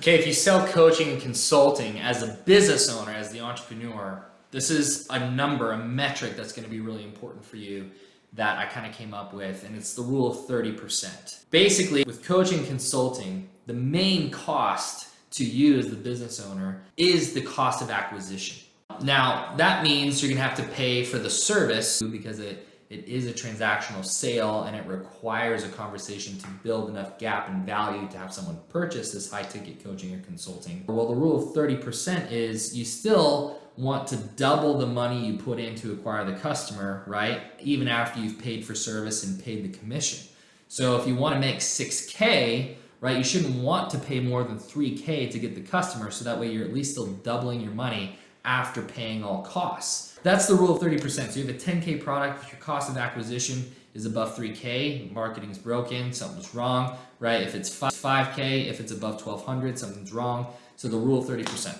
Okay, if you sell coaching and consulting as a business owner, as the entrepreneur, this is a number, a metric that's going to be really important for you that I kind of came up with, and it's the rule of 30%. Basically, with coaching and consulting, the main cost to you as the business owner is the cost of acquisition. Now, that means you're going to have to pay for the service because it is a transactional sale and it requires a conversation to build enough gap in value to have someone purchase this high ticket coaching or consulting. Well, the rule of 30% is you still want to double the money you put in to acquire the customer, right? Even after you've paid for service and paid the commission. So if you want to make 6K, right, you shouldn't want to pay more than 3K to get the customer, so that way you're at least still doubling your money after paying all costs. That's the rule of 30%. So you have a 10K product, if your cost of acquisition is above 3K, marketing's broken, something's wrong, right? If it's 5K, if it's above 1,200, something's wrong. So the rule of 30%.